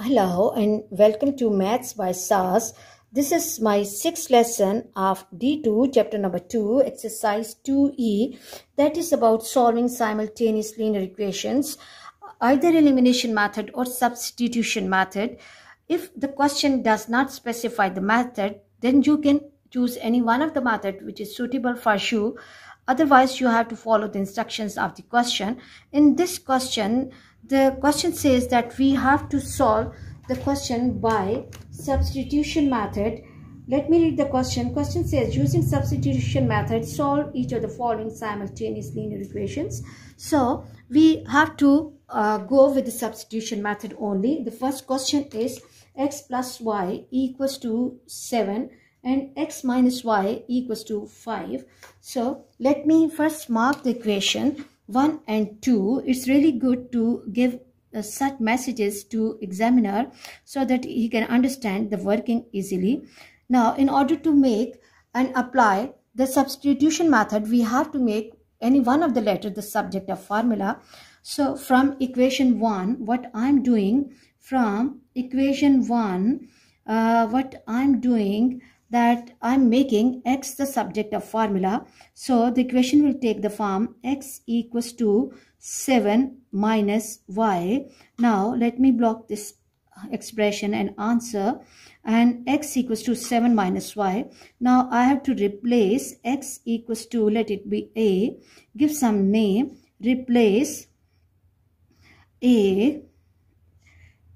Hello and welcome to Maths by SAS. This is my sixth lesson of D2, chapter number 2, exercise 2E, that is about solving simultaneous linear equations, either elimination method or substitution method. If the question does not specify the method, then you can choose any one of the method which is suitable for you. Otherwise, you have to follow the instructions of the question. In this question, the question says that we have to solve the question by substitution method. Let me read the question. Question says, using substitution method, solve each of the following simultaneous linear equations. So we have to go with the substitution method only. The first question is x plus y equals to 7 and x minus y equals to 5. So let me first mark the equation 1 and 2. It's really good to give such messages to examiner so that he can understand the working easily. Now, in order to make and apply the substitution method, we have to make any one of the letters the subject of formula. So from equation 1, what I'm doing that I'm making x the subject of formula. So the equation will take the form x equals to 7 minus y. Now let me block this expression and answer, and x equals to 7 minus y. Now I have to replace x equals to, let it be a, give some name, replace a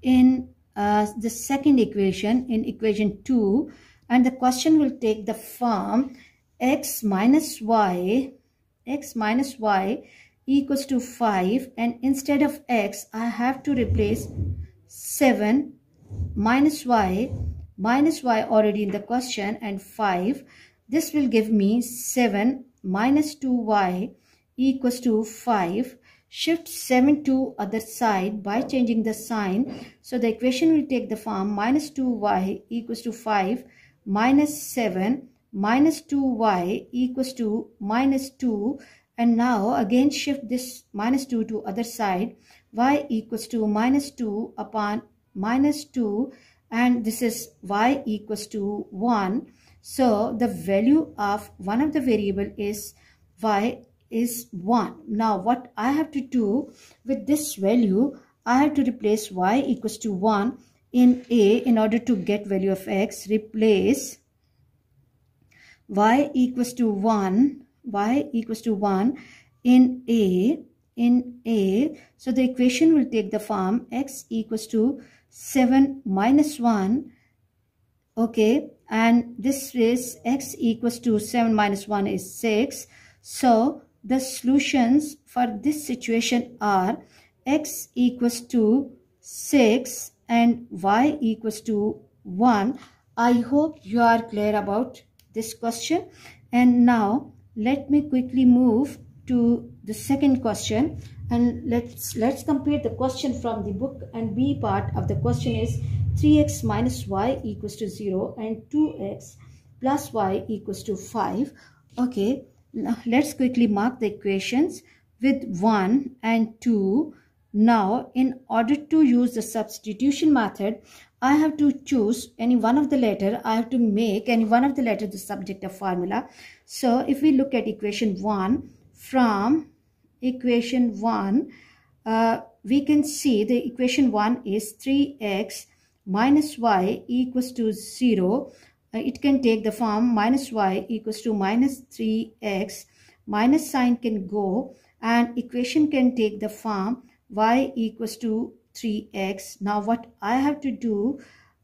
in the second equation, in equation 2, and the question will take the form x minus y equals to 5, and instead of x I have to replace 7 minus y already in the question, and 5. This will give me 7 minus 2y equals to 5. Shift 7 to other side by changing the sign. So the equation will take the form minus 2y equals to 5 minus 7 minus 2y equals to minus 2. And now again shift this minus 2 to other side. Y equals to minus 2 upon minus 2. And this is y equals to 1. So the value of one of the variable is y is 1. Now what I have to do with this value, I have to replace y equals to 1 in a. In order to get value of x, replace y equals to 1 in a. So the equation will take the form x equals to 7 minus 1. Okay, and this is x equals to 7 minus 1 is 6. So the solutions for this situation are x equals to 6 and y equals to 1. I hope you are clear about this question. And now let me quickly move to the second question, and let's compare the question from the book. And B part of the question is 3x minus y equals to 0 and 2x plus y equals to 5. Okay, now let's quickly mark the equations with 1 and 2. Now in order to use the substitution method, I have to choose any one of the letter. I have to make any one of the letter the subject of formula. So if we look at equation 1, from equation 1, we can see the equation 1 is 3x minus y equals to 0. It can take the form minus y equals to minus 3x. Minus sign can go, and equation can take the form y equals to 3x. Now what I have to do,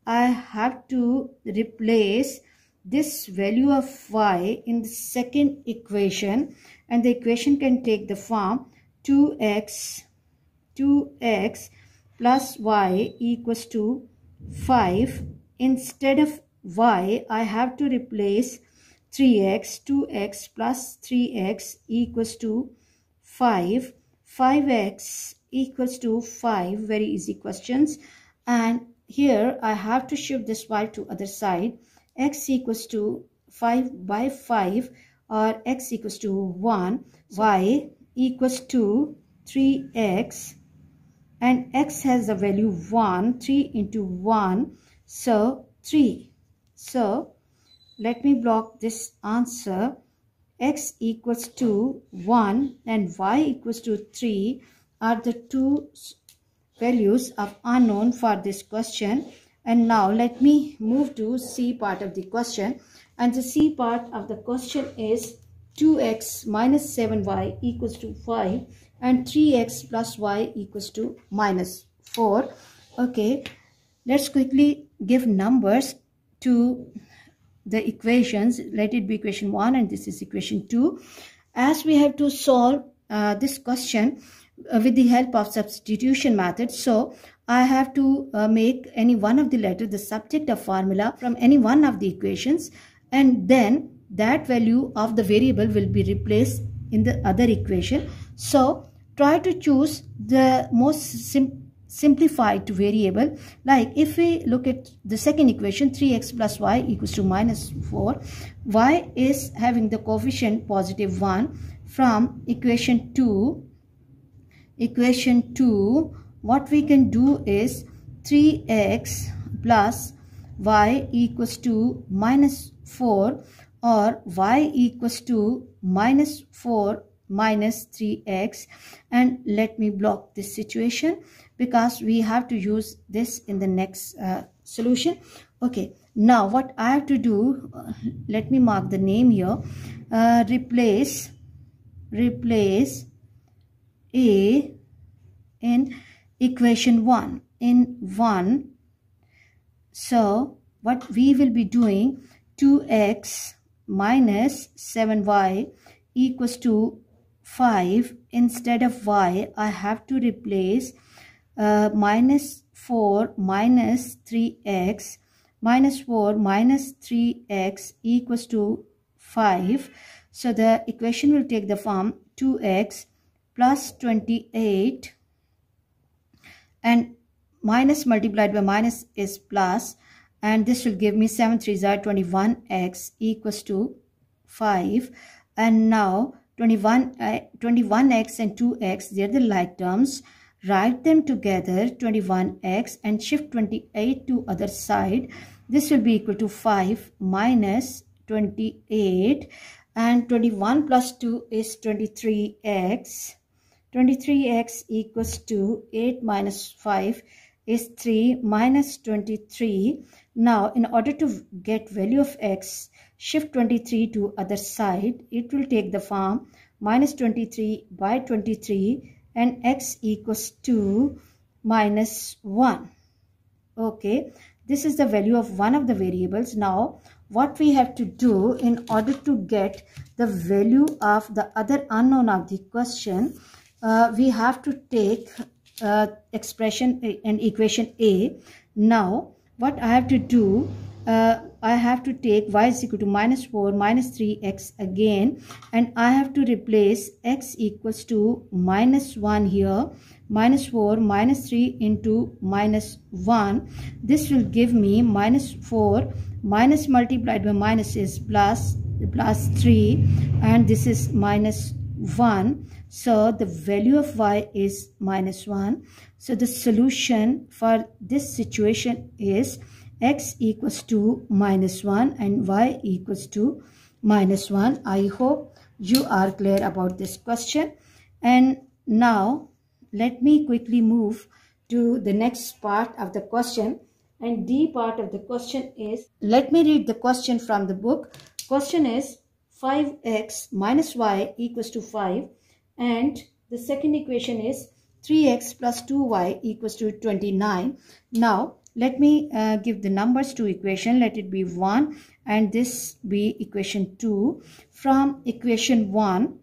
I have to replace this value of y in the second equation, and the equation can take the form 2x plus y equals to 5. Instead of y, I have to replace 3x. 2x plus 3x equals to 5. 5x equals to 5. Very easy questions. And here I have to shift this y to other side. X equals to 5 by 5, or x equals to 1. Y equals to 3x and x has the value 1. 3 into 1, so 3. So let me block this answer. X equals to 1 and y equals to 3 are the two values of unknown for this question. And now let me move to C part of the question. And the C part of the question is 2x minus 7y equals to 5 and 3x plus y equals to minus 4. Okay, let's quickly give numbers to the equations. Let it be equation 1 and this is equation 2. As we have to solve this question with the help of substitution method, so I have to make any one of the letters the subject of formula from any one of the equations, and then that value of the variable will be replaced in the other equation. So try to choose the most simplified variable. Like if we look at the second equation, 3x plus y equals to minus 4, y is having the coefficient positive 1. From equation 2, what we can do is 3x plus y equals to minus 4, or y equals to minus 4 minus 3x. And let me block this situation because we have to use this in the next solution. Okay, now what I have to do, let me mark the name here. Replace a in equation 1 in 1. So what we will be doing, 2x minus 7y equals to 5. Instead of y, I have to replace minus 4 minus 3x. Minus 4 minus 3x equals to 5. So the equation will take the form 2x plus 28, and minus multiplied by minus is plus, and this will give me 7 3s are 21x equals to 5. And now 21x and 2x, they are the like terms. Write them together, 21x, and shift 28 to other side. This will be equal to 5 minus 28, and 21 plus 2 is 23x. 23x equals to 8 minus 5 is 3 minus 23. Now in order to get value of x, shift 23 to other side. It will take the form minus 23 by 23, and x equals to minus 1. Okay, this is the value of one of the variables. Now what we have to do in order to get the value of the other unknown of the question, we have to take expression and equation A. Now what I have to do, I have to take y is equal to minus 4 minus 3x again, and I have to replace x equals to minus 1 here. Minus 4 minus 3 into minus 1. This will give me minus 4 minus multiplied by minus is plus 3, and this is minus 1. So the value of y is minus 1. So the solution for this situation is x equals to minus 1 and y equals to minus 1. I hope you are clear about this question. And now let me quickly move to the next part of the question. And D part of the question is, let me read the question from the book. Question is 5x minus y equals to 5. And the second equation is 3x plus 2y equals to 29. Now let me give the numbers to equation. Let it be 1 and this be equation 2. From equation 1,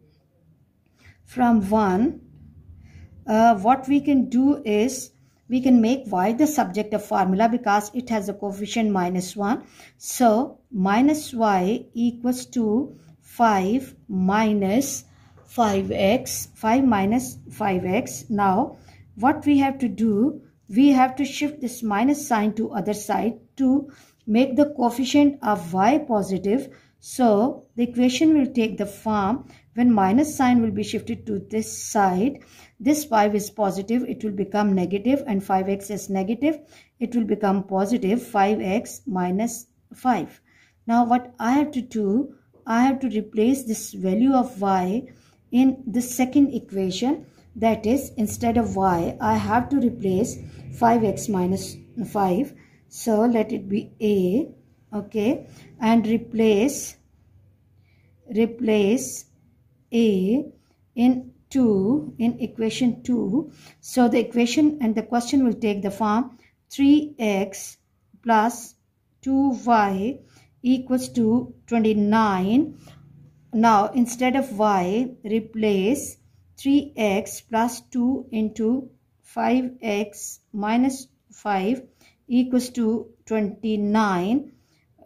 what we can do is we can make y the subject of formula because it has a coefficient minus 1. So minus y equals to 5 minus 5x, 5 minus 5x. Now what we have to do, we have to shift this minus sign to other side to make the coefficient of y positive. So the equation will take the form, when minus sign will be shifted to this side, this 5 is positive, it will become negative, and 5x is negative, it will become positive 5x minus 5. Now what I have to do, I have to replace this value of y in the second equation. That is, instead of y, I have to replace 5x minus 5. So let it be a, okay, and replace a in equation 2. So the equation and the question will take the form 3x plus 2y equals to 29. Now instead of y, replace 3x plus 2 into 5x minus 5 equals to 29.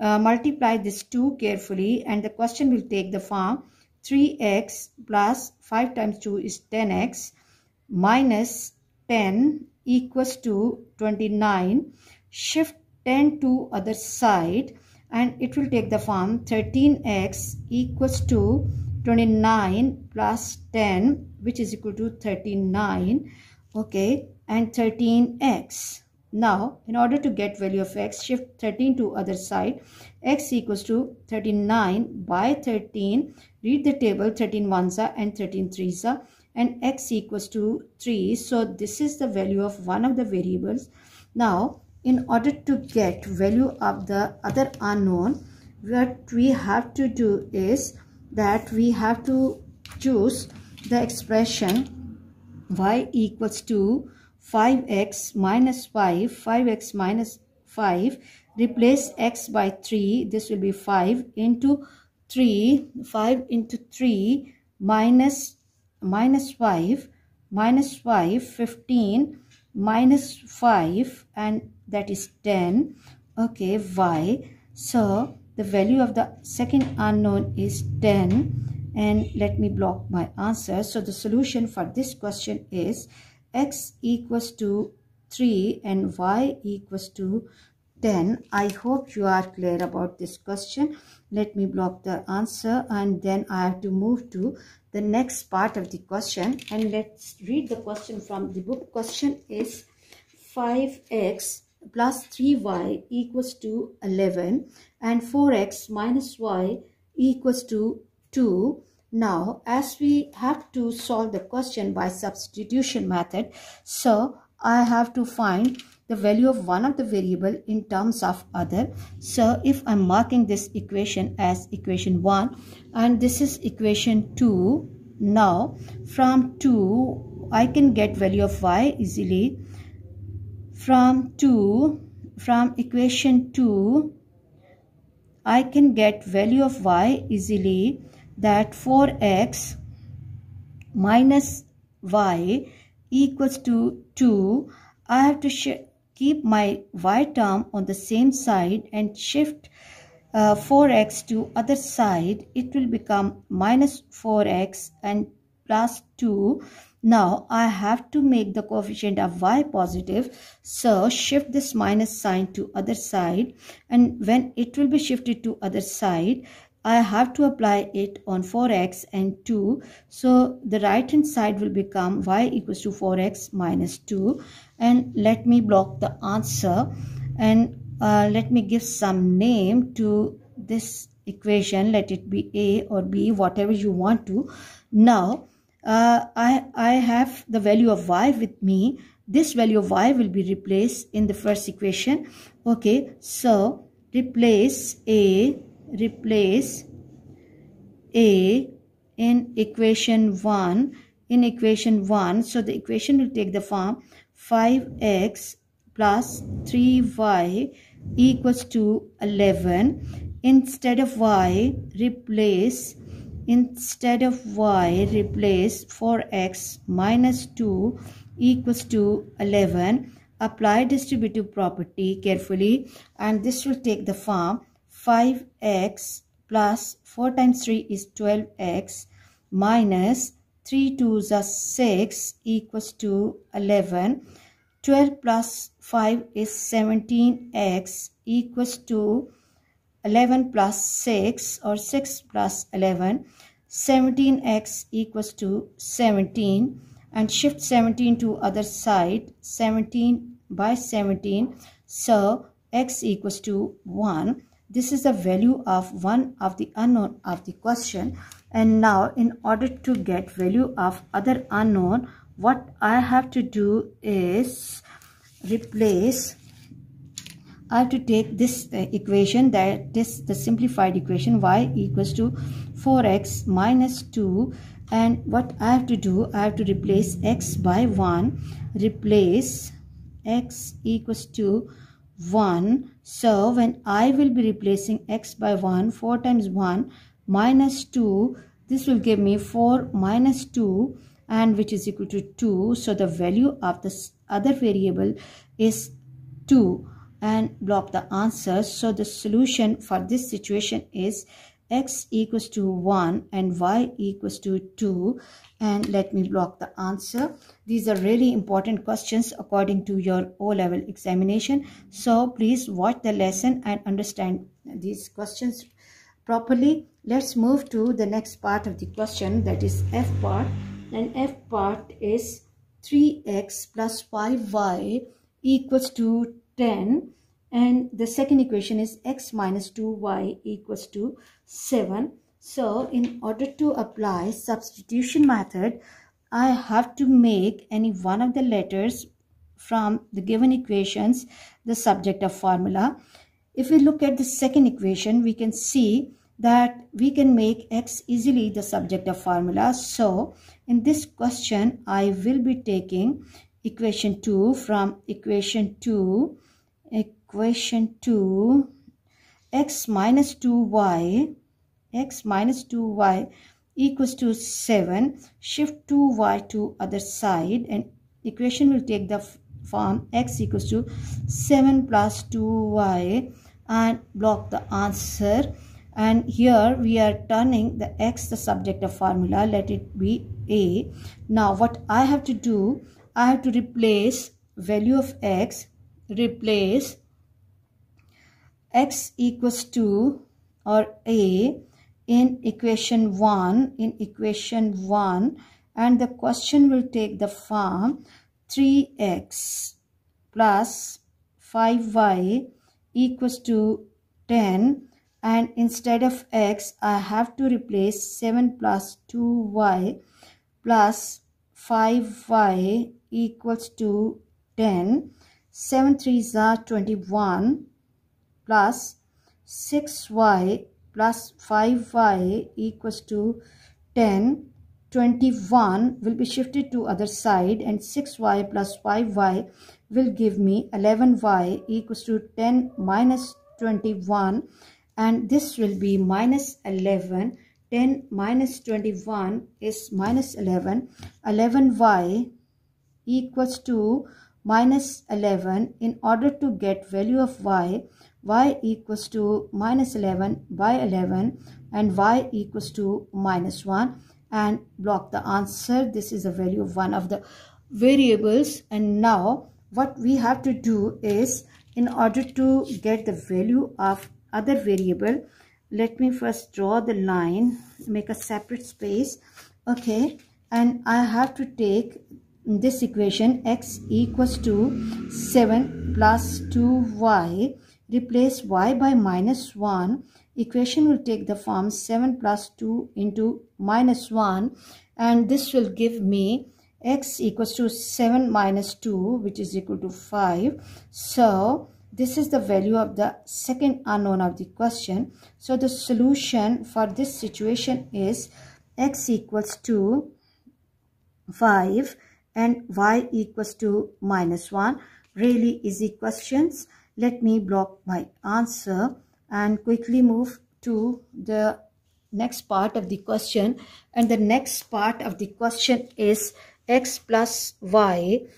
Multiply this 2 carefully, and the question will take the form 3x plus 5 times 2 is 10x minus 10 equals to 29. Shift 10 to other side, and it will take the form 13x equals to 29 plus 10, which is equal to 39, okay, and 13x. Now, in order to get value of x, shift 13 to other side. X equals to 39 by 13. Read the table, 13 ones are and 13 threes are, and x equals to 3. So this is the value of one of the variables. Now, in order to get value of the other unknown, what we have to do is that we have to choose the expression y equals to 5x minus 5x minus 5, replace x by 3, this will be 5 into 3, 5 into 3 minus 5, 15 minus 5, and that is 10, okay, y. So the value of the second unknown is 10, and let me block my answer. So the solution for this question is x equals to 3 and y equals to 10. I hope you are clear about this question. Let me block the answer, and then I have to move to the next part of the question, and let's read the question from the book. Question is 5x plus 3y equals to 11 and 4x minus y equals to 2. Now, as we have to solve the question by substitution method, so I have to find the value of one of the variable in terms of other. So if I'm marking this equation as equation 1 and this is equation 2, now from 2 I can get value of y easily. From equation 2 I can get value of y easily, that 4x minus y equals to 2. I have to keep my y term on the same side and shift 4x to other side. It will become minus 4x and plus 2. Now I have to make the coefficient of y positive, so shift this minus sign to other side, and when it will be shifted to other side, I have to apply it on 4x and 2. So the right hand side will become y equals to 4x minus 2. And let me block the answer, and let me give some name to this equation. Let it be a or b, whatever you want to. Now I have the value of y with me. This value of y will be replaced in the first equation. Okay, so replace a in equation 1. So the equation will take the form 5x plus 3y equals to 11. Instead of y, replace 4x minus 2 equals to 11. Apply distributive property carefully, and this will take the form 5x plus 4 times 3 is 12x minus 3 2s are 6 equals to 11. 12 plus 5 is 17x equals to 11 plus 6 or 6 plus 11, 17x equals to 17, and shift 17 to other side, 17 by 17, so x equals to 1. This is the value of one of the unknown of the question. And now in order to get value of other unknown, what I have to do is replace. I have to take this equation, that is the simplified equation, y equals to 4x minus 2, and what I have to do, I have to replace x by 1, replace x equals to 1. So when I will be replacing x by 1, 4 times 1 minus 2, this will give me 4 minus 2, and which is equal to 2. So the value of this other variable is 2, and block the answer. So the solution for this situation is x equals to 1 and y equals to 2. And let me block the answer. These are really important questions according to your O-level examination. So please watch the lesson and understand these questions properly. Let's move to the next part of the question, that is F part. And F part is 3x plus 5y equals to 10, and the second equation is x minus 2y equals to 7. So in order to apply substitution method, I have to make any one of the letters from the given equations the subject of formula. If we look at the second equation, we can see that we can make x easily the subject of formula. So in this question, I will be taking equation 2 from equation 2, x minus 2y equals to 7, shift 2y to other side, and equation will take the form x equals to 7 plus 2y, and block the answer. And here we are turning the x the subject of formula, let it be a. Now what I have to do, I have to replace value of x, replace x equals to or a in equation 1, and the question will take the form 3x plus 5y equals to 10, and instead of x I have to replace 7 plus 2y plus 5y equals to 10. 7 3s are 21 plus 6y plus 5y equals to 10. 21 will be shifted to other side, and 6y plus 5y will give me 11y equals to 10 minus 21, and this will be minus 11. 10 minus 21 is minus 11. 11y equals to minus 11. In order to get value of y equals to minus 11 by 11, and y equals to minus 1, and block the answer. This is the value of one of the variables. And now what we have to do is, in order to get the value of other variable, let me first draw the line, make a separate space, okay, and I have to take this equation x equals to 7 plus 2y, replace y by minus 1, equation will take the form 7 plus 2 into minus 1, and this will give me x equals to 7 minus 2, which is equal to 5. So this is the value of the second unknown of the question. So the solution for this situation is x equals to 5 and y equals to minus 1. Really easy questions. Let me block my answer and quickly move to the next part of the question. And the next part of the question is x plus y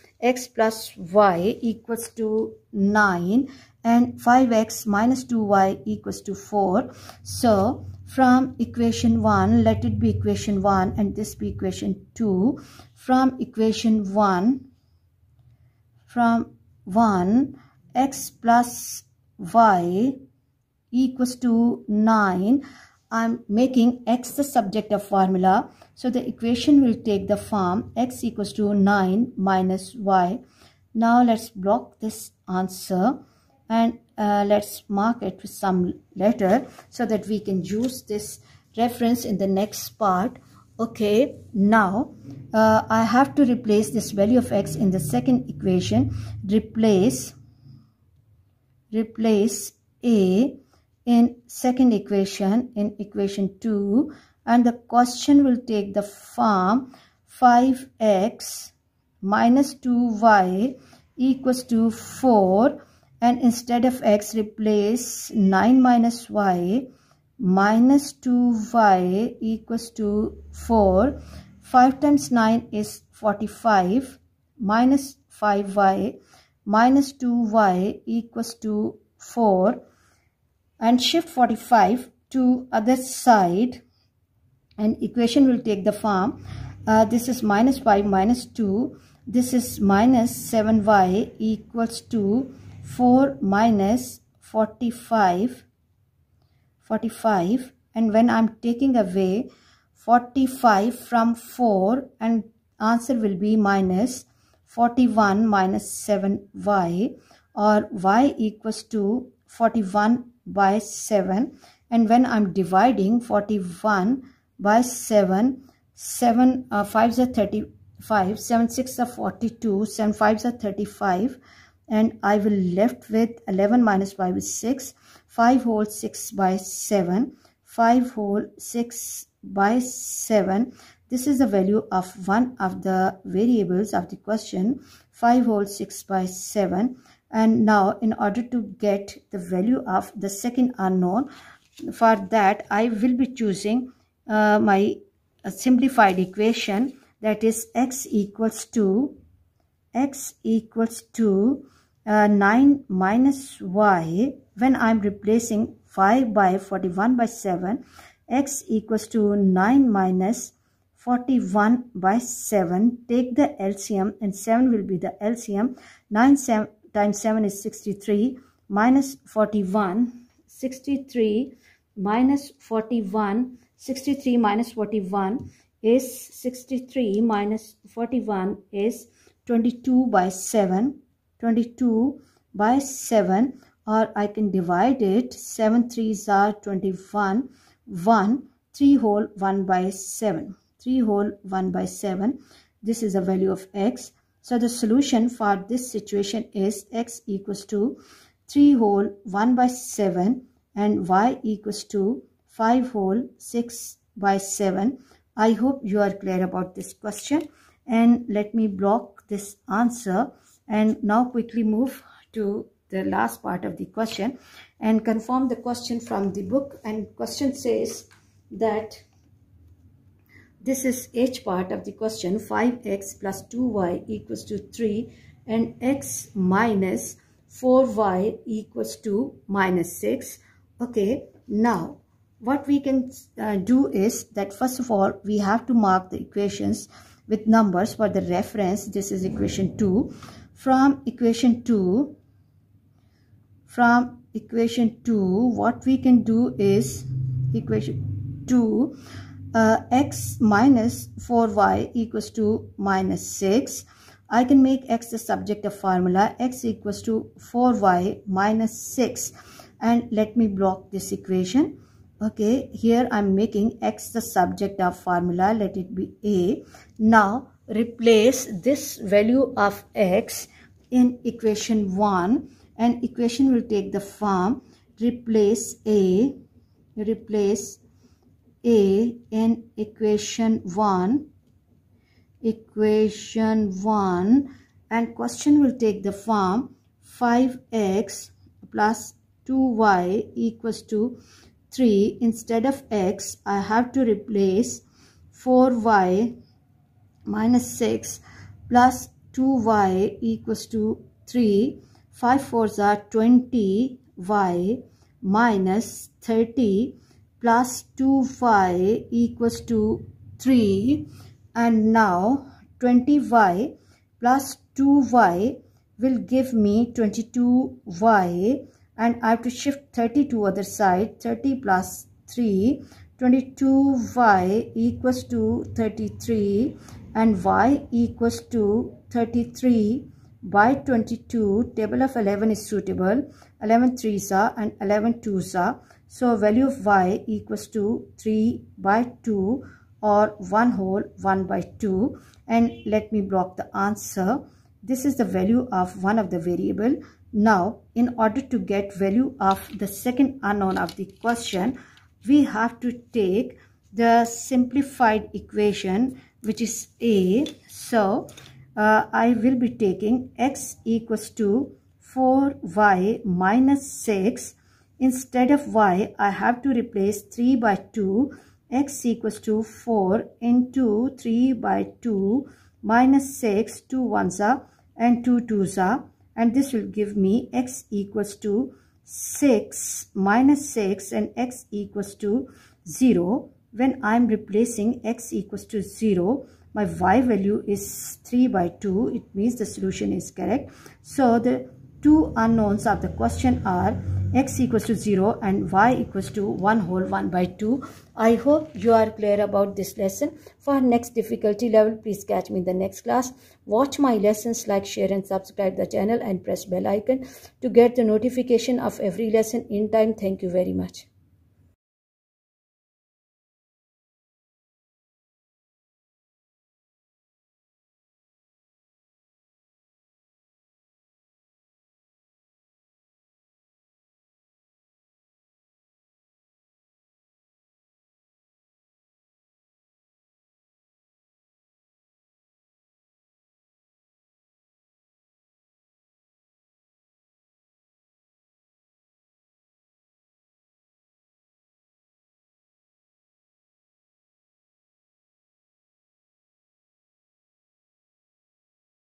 equals to 9, and 5x minus 2y equals to 4. So from equation 1, let it be equation 1 and this be equation 2. From equation 1, x plus y equals to 9, I'm making x the subject of formula. So the equation will take the form x equals to 9 minus y. Now let's block this answer and let's mark it with some letter so that we can use this reference in the next part. Okay, now I have to replace this value of x in the second equation. Replace a in second equation, in equation 2, and the question will take the form 5x minus 2y equals to 4, and instead of x replace 9 minus y minus 2y equals to 4. 5 times 9 is 45 minus 5y minus 2y equals to 4, and shift 45 to other side, and equation will take the form this is minus 5 minus 2, this is minus 7y equals to 4 minus 45, and when I'm taking away 45 from 4, and answer will be minus 41 minus 7y, or y equals to 41 by 7, and when I'm dividing 41 by 7, 7 5s are 35, 7 6 are 42, 7 5s are 35, and I will left with 11 minus 5 is 6, 5 whole 6 by 7, 5 whole 6 by 7. This is the value of one of the variables of the question, 5 whole 6 by 7. And now in order to get the value of the second unknown, for that I will be choosing my simplified equation, that is x equals to 9 minus y. When I'm replacing 5 by 41 by 7, x equals to 9 minus 41 by 7. Take the LCM, and 7 will be the LCM. 9 times 7 is 63 minus 41. 63 minus 41. 63 minus 41 is 63 minus 41 is 22 by 7. 22 by 7, or I can divide it. 7 3s are 21. 1 3 whole 1 by 7. 3 whole 1 by 7. This is the value of x. So the solution for this situation is x equals to 3 whole 1 by 7 and y equals to 5 whole 6 by 7. I hope you are clear about this question, and let me block this answer and now quickly move to the last part of the question and confirm the question from the book. And question says that this is H part of the question, 5x plus 2y equals to 3 and x minus 4y equals to minus 6. Okay, now what we can do is that first of all we have to mark the equations with numbers for the reference. This is equation 2. From equation 2, what we can do is equation 2, x minus 4y equals to minus 6. I can make x the subject of formula, x equals to 4y minus 6, and let me block this equation. Okay, here I'm making x the subject of formula, let it be a. Now replace this value of x in equation 1, and equation will take the form replace a in equation 1, and question will take the form 5x plus 2y equals to 3. Instead of x, I have to replace 4y minus 6 plus 2y equals to 3. 5 4s are 20, y minus 30 plus 2y equals to 3. And now 20y plus 2y will give me 22y and I have to shift 30 to other side. 30 plus 3, 22y equals to 33, and y equals to 33 by 22. Table of 11 is suitable. 11 3s are and 11 2s are. So value of y equals to 3 by 2, or 1 whole 1 by 2. And let me block the answer. This is the value of one of the variable. Now, in order to get value of the second unknown of the question, we have to take the simplified equation, which is a. So, I will be taking x equals to 4y minus 6. Instead of y, I have to replace 3 by 2. X equals to 4 into 3 by 2 minus 6. 2 1s are and 2 2s are. And this will give me x equals to 6 minus 6 and x equals to 0. When I am replacing x equals to 0, my y value is 3 by 2. It means the solution is correct. So the two unknowns of the question are x equals to 0 and y equals to 1 whole 1 by 2. I hope you are clear about this lesson. For next difficulty level, please catch me in the next class. Watch my lessons, like, share and subscribe the channel and press bell icon to get the notification of every lesson in time. Thank you very much.